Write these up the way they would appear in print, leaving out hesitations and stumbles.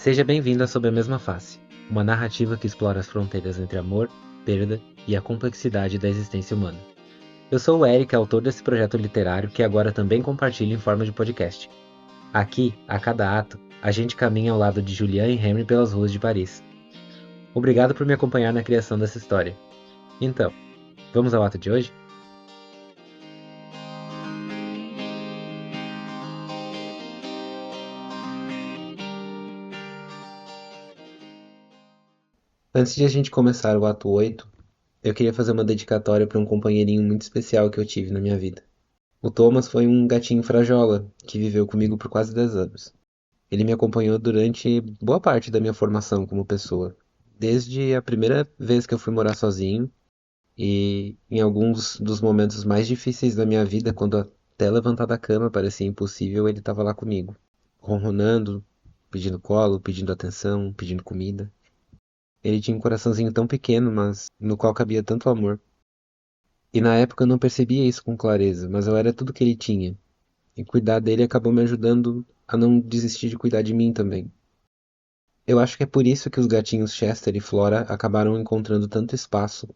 Seja bem-vindo a Sob a Mesma Face, uma narrativa que explora as fronteiras entre amor, perda e a complexidade da existência humana. Eu sou o Eric, autor desse projeto literário que agora também compartilho em forma de podcast. Aqui, a cada ato, a gente caminha ao lado de Julian e Henry pelas ruas de Paris. Obrigado por me acompanhar na criação dessa história. Então, vamos ao ato de hoje? Antes de a gente começar o ato 8, eu queria fazer uma dedicatória para um companheirinho muito especial que eu tive na minha vida. O Thomas foi um gatinho frajola que viveu comigo por quase 10 anos. Ele me acompanhou durante boa parte da minha formação como pessoa, desde a primeira vez que eu fui morar sozinho e em alguns dos momentos mais difíceis da minha vida, quando até levantar da cama parecia impossível, ele estava lá comigo, ronronando, pedindo colo, pedindo atenção, pedindo comida. Ele tinha um coraçãozinho tão pequeno, mas no qual cabia tanto amor. E na época eu não percebia isso com clareza, mas eu era tudo que ele tinha. E cuidar dele acabou me ajudando a não desistir de cuidar de mim também. Eu acho que é por isso que os gatinhos Chester e Flora acabaram encontrando tanto espaço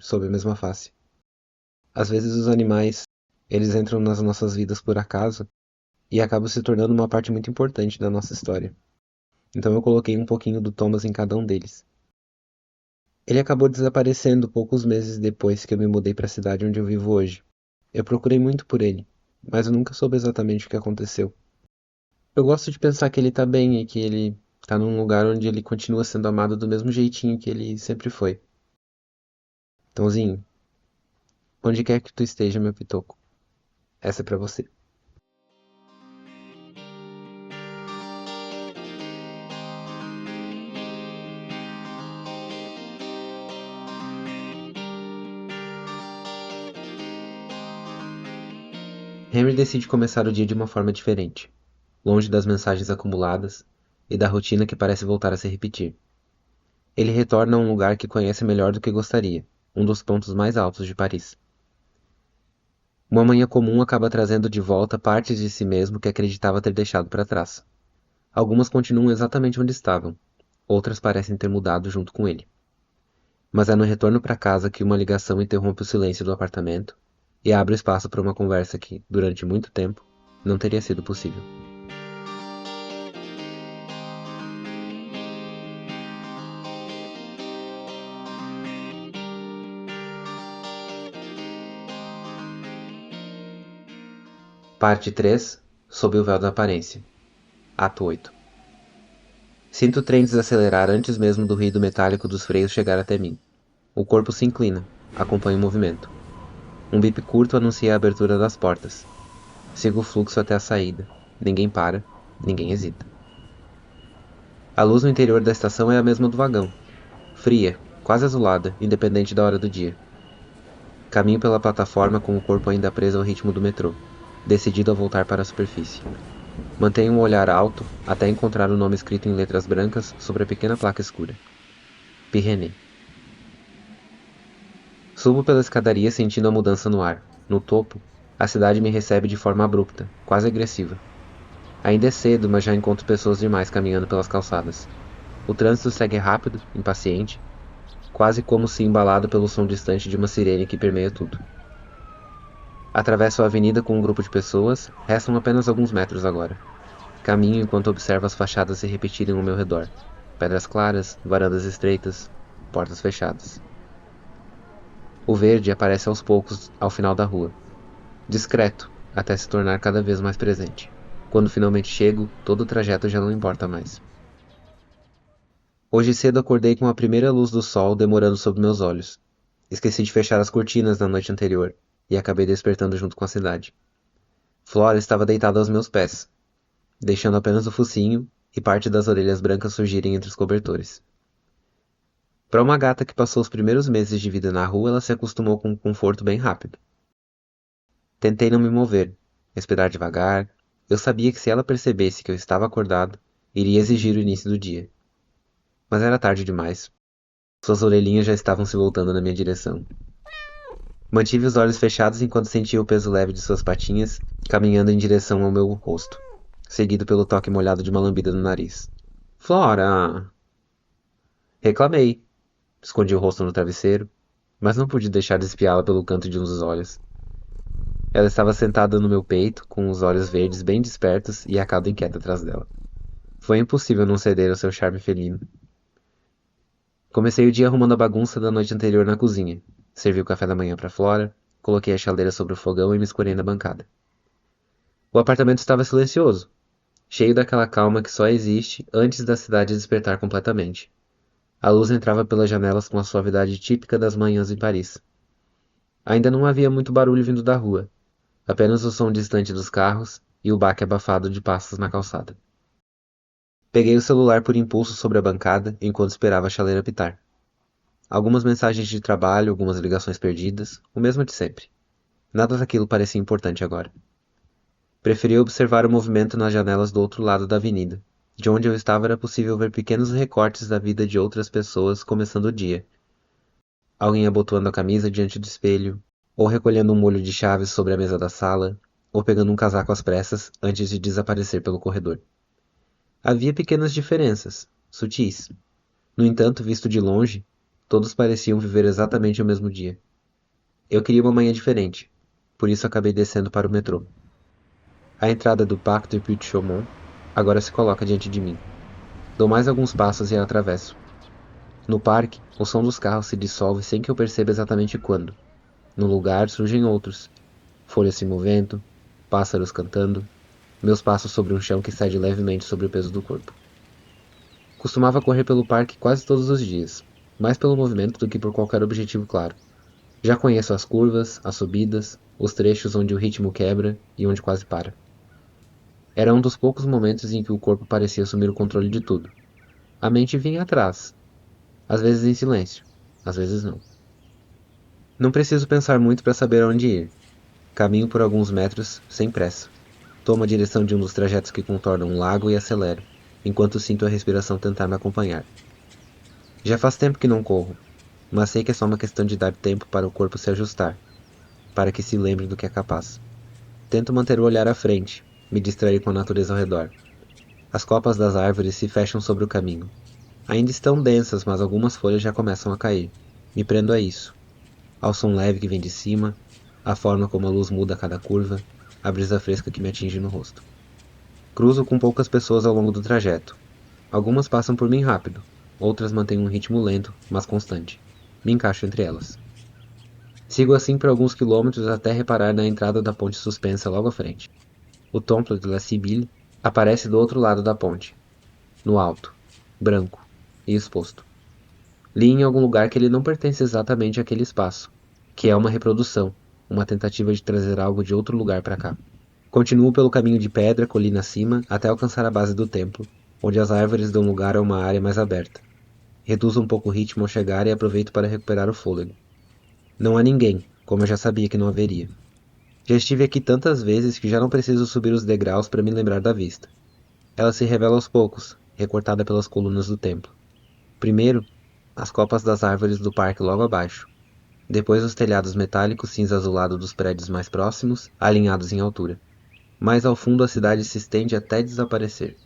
Sob a Mesma Face. Às vezes os animais, eles entram nas nossas vidas por acaso e acabam se tornando uma parte muito importante da nossa história. Então eu coloquei um pouquinho do Thomas em cada um deles. Ele acabou desaparecendo poucos meses depois que eu me mudei para a cidade onde eu vivo hoje. Eu procurei muito por ele, mas eu nunca soube exatamente o que aconteceu. Eu gosto de pensar que ele tá bem e que ele tá num lugar onde ele continua sendo amado do mesmo jeitinho que ele sempre foi. Tãozinho, onde quer que tu esteja, meu pitoco, essa é pra você. Henry decide começar o dia de uma forma diferente, longe das mensagens acumuladas e da rotina que parece voltar a se repetir. Ele retorna a um lugar que conhece melhor do que gostaria, um dos pontos mais altos de Paris. Uma manhã comum acaba trazendo de volta partes de si mesmo que acreditava ter deixado para trás. Algumas continuam exatamente onde estavam, outras parecem ter mudado junto com ele. Mas é no retorno para casa que uma ligação interrompe o silêncio do apartamento e abre espaço para uma conversa que, durante muito tempo, não teria sido possível. Parte 3. Sob o véu da aparência. Ato 8. Sinto o trem desacelerar antes mesmo do ruído metálico dos freios chegar até mim. O corpo se inclina, acompanha o movimento. Um bip curto anuncia a abertura das portas. Sigo o fluxo até a saída. Ninguém para, ninguém hesita. A luz no interior da estação é a mesma do vagão. Fria, quase azulada, independente da hora do dia. Caminho pela plataforma com o corpo ainda preso ao ritmo do metrô, decidido a voltar para a superfície. Mantenho um olhar alto até encontrar o nome escrito em letras brancas sobre a pequena placa escura. Pyrénées. Subo pela escadaria sentindo a mudança no ar. No topo, a cidade me recebe de forma abrupta, quase agressiva. Ainda é cedo, mas já encontro pessoas demais caminhando pelas calçadas. O trânsito segue rápido, impaciente, quase como se embalado pelo som distante de uma sirene que permeia tudo. Atravesso a avenida com um grupo de pessoas, restam apenas alguns metros agora. Caminho enquanto observo as fachadas se repetirem ao meu redor. Pedras claras, varandas estreitas, portas fechadas. O verde aparece aos poucos ao final da rua. Discreto, até se tornar cada vez mais presente. Quando finalmente chego, todo o trajeto já não importa mais. Hoje cedo acordei com a primeira luz do sol demorando sob meus olhos. Esqueci de fechar as cortinas na noite anterior, e acabei despertando junto com a cidade. Flora estava deitada aos meus pés, deixando apenas o focinho e parte das orelhas brancas surgirem entre os cobertores. Para uma gata que passou os primeiros meses de vida na rua, ela se acostumou com um conforto bem rápido. Tentei não me mover, respirar devagar. Eu sabia que se ela percebesse que eu estava acordado, iria exigir o início do dia. Mas era tarde demais. Suas orelhinhas já estavam se voltando na minha direção. Mantive os olhos fechados enquanto sentia o peso leve de suas patinhas, caminhando em direção ao meu rosto, seguido pelo toque molhado de uma lambida no nariz. Flora! Reclamei. Escondi o rosto no travesseiro, mas não pude deixar de espiá-la pelo canto de um dos olhos. Ela estava sentada no meu peito, com os olhos verdes bem despertos e a cauda inquieta atrás dela. Foi impossível não ceder ao seu charme felino. Comecei o dia arrumando a bagunça da noite anterior na cozinha. Servi o café da manhã para Flora, coloquei a chaleira sobre o fogão e me escorei na bancada. O apartamento estava silencioso, cheio daquela calma que só existe antes da cidade despertar completamente. A luz entrava pelas janelas com a suavidade típica das manhãs em Paris. Ainda não havia muito barulho vindo da rua, apenas o som distante dos carros e o baque abafado de passos na calçada. Peguei o celular por impulso sobre a bancada enquanto esperava a chaleira apitar. Algumas mensagens de trabalho, algumas ligações perdidas, o mesmo de sempre. Nada daquilo parecia importante agora. Preferi observar o movimento nas janelas do outro lado da avenida. De onde eu estava era possível ver pequenos recortes da vida de outras pessoas começando o dia. Alguém abotoando a camisa diante do espelho, ou recolhendo um molho de chaves sobre a mesa da sala, ou pegando um casaco às pressas antes de desaparecer pelo corredor. Havia pequenas diferenças, sutis. No entanto, visto de longe, todos pareciam viver exatamente o mesmo dia. Eu queria uma manhã diferente, por isso acabei descendo para o metrô. A entrada do Parc de Puy-de-Chaumont agora se coloca diante de mim. Dou mais alguns passos e a atravesso. No parque, o som dos carros se dissolve sem que eu perceba exatamente quando. No lugar surgem outros, folhas se movendo, pássaros cantando, meus passos sobre um chão que cede levemente sobre o peso do corpo. Costumava correr pelo parque quase todos os dias, mais pelo movimento do que por qualquer objetivo claro. Já conheço as curvas, as subidas, os trechos onde o ritmo quebra e onde quase para. Era um dos poucos momentos em que o corpo parecia assumir o controle de tudo. A mente vinha atrás, às vezes em silêncio, às vezes não. Não preciso pensar muito para saber aonde ir. Caminho por alguns metros, sem pressa. Tomo a direção de um dos trajetos que contornam um lago e acelero, enquanto sinto a respiração tentar me acompanhar. Já faz tempo que não corro, mas sei que é só uma questão de dar tempo para o corpo se ajustar, para que se lembre do que é capaz. Tento manter o olhar à frente, me distrair com a natureza ao redor. As copas das árvores se fecham sobre o caminho. Ainda estão densas, mas algumas folhas já começam a cair. Me prendo a isso. Ao som leve que vem de cima, a forma como a luz muda a cada curva, a brisa fresca que me atinge no rosto. Cruzo com poucas pessoas ao longo do trajeto. Algumas passam por mim rápido, outras mantêm um ritmo lento, mas constante. Me encaixo entre elas. Sigo assim por alguns quilômetros até reparar na entrada da ponte suspensa logo à frente. O Temple de la Sibylle aparece do outro lado da ponte, no alto, branco e exposto. Li em algum lugar que ele não pertence exatamente àquele espaço, que é uma reprodução, uma tentativa de trazer algo de outro lugar para cá. Continuo pelo caminho de pedra, colina acima, até alcançar a base do templo, onde as árvores dão lugar a uma área mais aberta. Reduzo um pouco o ritmo ao chegar e aproveito para recuperar o fôlego. Não há ninguém, como eu já sabia que não haveria. Já estive aqui tantas vezes que já não preciso subir os degraus para me lembrar da vista. Ela se revela aos poucos, recortada pelas colunas do templo. Primeiro, as copas das árvores do parque logo abaixo. Depois os telhados metálicos cinza azulado dos prédios mais próximos, alinhados em altura. Mais ao fundo a cidade se estende até desaparecer.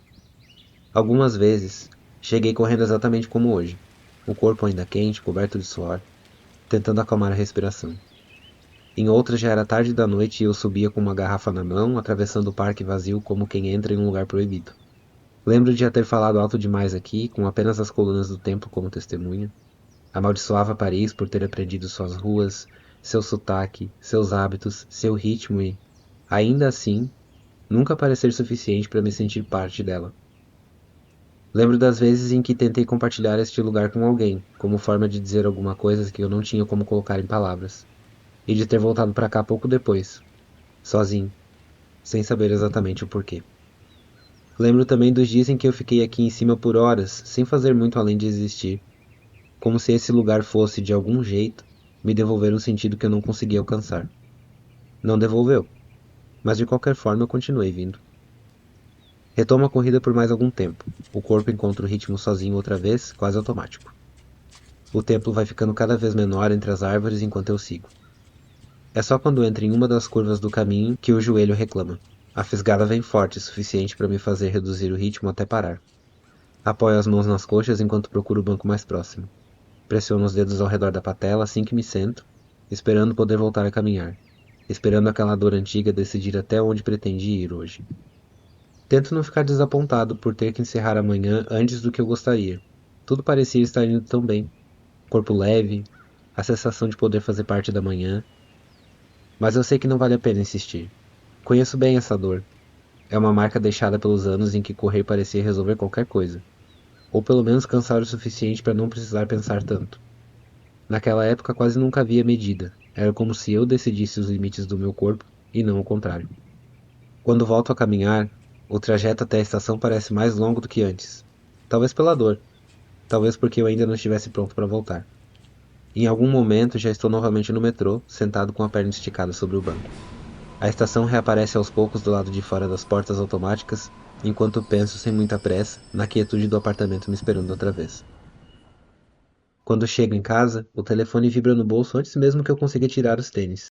Algumas vezes, cheguei correndo exatamente como hoje, o corpo ainda quente, coberto de suor, tentando acalmar a respiração. Em outras já era tarde da noite e eu subia com uma garrafa na mão, atravessando o parque vazio como quem entra em um lugar proibido. Lembro de já ter falado alto demais aqui, com apenas as colunas do templo como testemunha. Amaldiçoava Paris por ter aprendido suas ruas, seu sotaque, seus hábitos, seu ritmo e, ainda assim, nunca parecer suficiente para me sentir parte dela. Lembro das vezes em que tentei compartilhar este lugar com alguém, como forma de dizer alguma coisa que eu não tinha como colocar em palavras, e de ter voltado para cá pouco depois, sozinho, sem saber exatamente o porquê. Lembro também dos dias em que eu fiquei aqui em cima por horas, sem fazer muito além de existir, como se esse lugar fosse, de algum jeito, me devolver um sentido que eu não conseguia alcançar. Não devolveu, mas de qualquer forma eu continuei vindo. Retomo a corrida por mais algum tempo. O corpo encontra o ritmo sozinho outra vez, quase automático. O templo vai ficando cada vez menor entre as árvores enquanto eu sigo. É só quando entro em uma das curvas do caminho que o joelho reclama. A fisgada vem forte o suficiente para me fazer reduzir o ritmo até parar. Apoio as mãos nas coxas enquanto procuro o banco mais próximo. Pressiono os dedos ao redor da patela assim que me sento, esperando poder voltar a caminhar, esperando aquela dor antiga decidir até onde pretendi ir hoje. Tento não ficar desapontado por ter que encerrar amanhã antes do que eu gostaria. Tudo parecia estar indo tão bem. Corpo leve, a sensação de poder fazer parte da manhã. Mas eu sei que não vale a pena insistir. Conheço bem essa dor. É uma marca deixada pelos anos em que correr parecia resolver qualquer coisa. Ou pelo menos cansar o suficiente para não precisar pensar tanto. Naquela época quase nunca havia medida. Era como se eu decidisse os limites do meu corpo e não o contrário. Quando volto a caminhar, o trajeto até a estação parece mais longo do que antes. Talvez pela dor, talvez porque eu ainda não estivesse pronto para voltar. Em algum momento já estou novamente no metrô, sentado com a perna esticada sobre o banco. A estação reaparece aos poucos do lado de fora das portas automáticas, enquanto penso sem muita pressa na quietude do apartamento me esperando outra vez. Quando chego em casa, o telefone vibra no bolso antes mesmo que eu consiga tirar os tênis.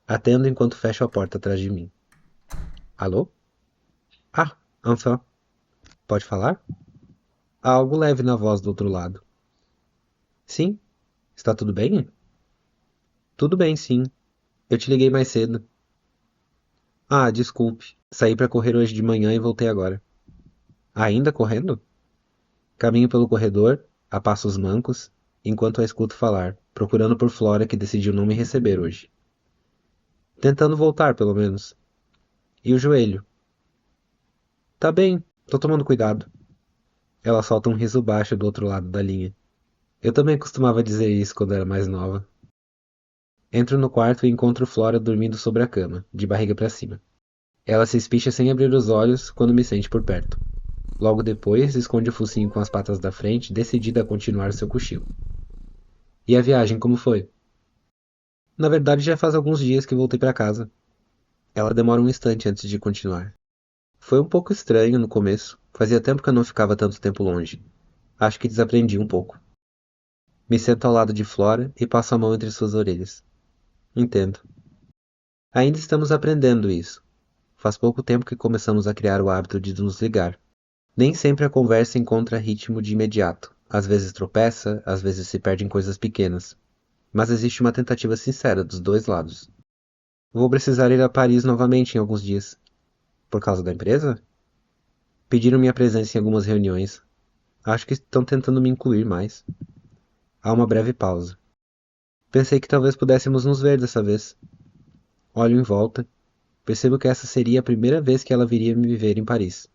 Atendo enquanto fecho a porta atrás de mim. Alô? Ah, enfin. Pode falar? Há algo leve na voz do outro lado. Sim? Está tudo bem? Tudo bem, sim. Eu te liguei mais cedo. Ah, desculpe. Saí para correr hoje de manhã e voltei agora. Ainda correndo? Caminho pelo corredor, a passos mancos, enquanto a escuto falar, procurando por Flora que decidiu não me receber hoje. Tentando voltar, pelo menos. E o joelho? Tá bem, tô tomando cuidado. Ela solta um riso baixo do outro lado da linha. Eu também costumava dizer isso quando era mais nova. Entro no quarto e encontro Flora dormindo sobre a cama, de barriga para cima. Ela se espicha sem abrir os olhos quando me sente por perto. Logo depois, esconde o focinho com as patas da frente, decidida a continuar seu cochilo. E a viagem, como foi? Na verdade, já faz alguns dias que voltei para casa. Ela demora um instante antes de continuar. Foi um pouco estranho no começo. Fazia tempo que eu não ficava tanto tempo longe. Acho que desaprendi um pouco. Me sento ao lado de Flora e passo a mão entre suas orelhas. Entendo. Ainda estamos aprendendo isso. Faz pouco tempo que começamos a criar o hábito de nos ligar. Nem sempre a conversa encontra ritmo de imediato. Às vezes tropeça, às vezes se perde em coisas pequenas. Mas existe uma tentativa sincera dos dois lados. Vou precisar ir a Paris novamente em alguns dias. Por causa da empresa? Pediram minha presença em algumas reuniões. Acho que estão tentando me incluir mais. Há uma breve pausa. Pensei que talvez pudéssemos nos ver dessa vez. Olho em volta. Percebo que essa seria a primeira vez que ela viria me ver em Paris,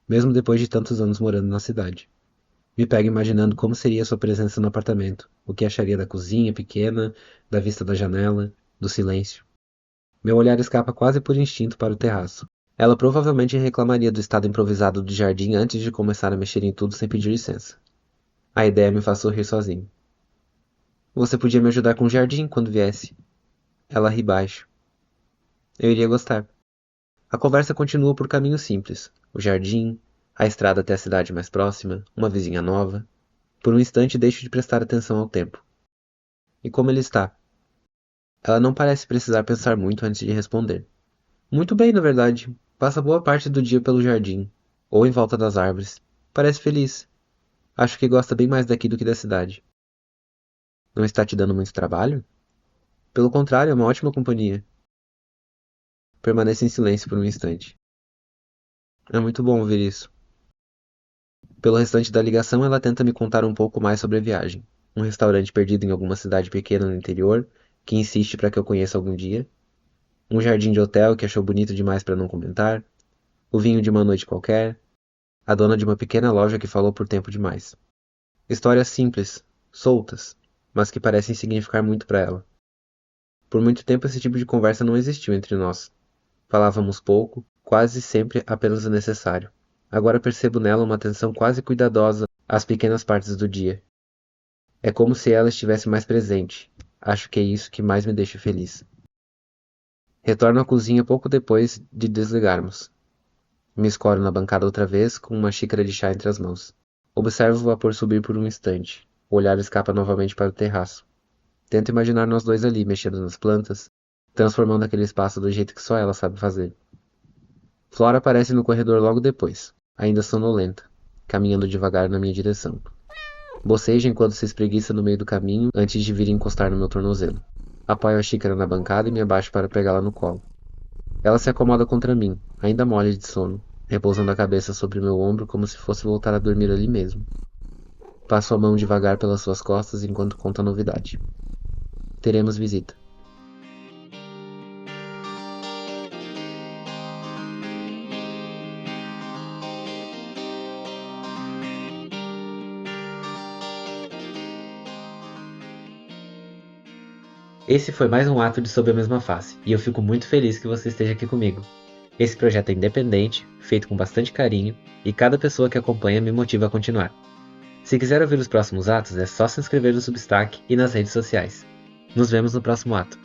mesmo depois de tantos anos morando na cidade. Me pego imaginando como seria sua presença no apartamento, o que acharia da cozinha pequena, da vista da janela, do silêncio. Meu olhar escapa quase por instinto para o terraço. Ela provavelmente reclamaria do estado improvisado do jardim antes de começar a mexer em tudo sem pedir licença. A ideia me faz sorrir sozinho. Você podia me ajudar com o jardim quando viesse. Ela ri baixo. Eu iria gostar. A conversa continua por caminhos simples. O jardim, a estrada até a cidade mais próxima, uma vizinha nova. Por um instante deixo de prestar atenção ao tempo. E como ele está? Ela não parece precisar pensar muito antes de responder. Muito bem, na verdade. Passa boa parte do dia pelo jardim, ou em volta das árvores. Parece feliz. Acho que gosta bem mais daqui do que da cidade. Não está te dando muito trabalho? Pelo contrário, é uma ótima companhia. Permanece em silêncio por um instante. É muito bom ouvir isso. Pelo restante da ligação, ela tenta me contar um pouco mais sobre a viagem. Um restaurante perdido em alguma cidade pequena no interior, que insiste para que eu conheça algum dia. Um jardim de hotel que achou bonito demais para não comentar. O vinho de uma noite qualquer. A dona de uma pequena loja que falou por tempo demais. Histórias simples, soltas, mas que parecem significar muito para ela. Por muito tempo esse tipo de conversa não existiu entre nós. Falávamos pouco, quase sempre apenas o necessário. Agora percebo nela uma atenção quase cuidadosa às pequenas partes do dia. É como se ela estivesse mais presente. Acho que é isso que mais me deixa feliz. Retorno à cozinha pouco depois de desligarmos. Me escoro na bancada outra vez, com uma xícara de chá entre as mãos. Observo o vapor subir por um instante. O olhar escapa novamente para o terraço. Tento imaginar nós dois ali, mexendo nas plantas, transformando aquele espaço do jeito que só ela sabe fazer. Flora aparece no corredor logo depois, ainda sonolenta. caminhando devagar na minha direção. Boceja enquanto se espreguiça no meio do caminho antes de vir encostar no meu tornozelo. Apoio a xícara na bancada e me abaixo para pegá-la no colo. Ela se acomoda contra mim, ainda mole de sono, repousando a cabeça sobre meu ombro como se fosse voltar a dormir ali mesmo. Passo a mão devagar pelas suas costas enquanto conto a novidade. Teremos visita. Esse foi mais um ato de Sob a Mesma Face, e eu fico muito feliz que você esteja aqui comigo. Esse projeto é independente, feito com bastante carinho, e cada pessoa que acompanha me motiva a continuar. Se quiser ouvir os próximos atos, é só se inscrever no Substack e nas redes sociais. Nos vemos no próximo ato.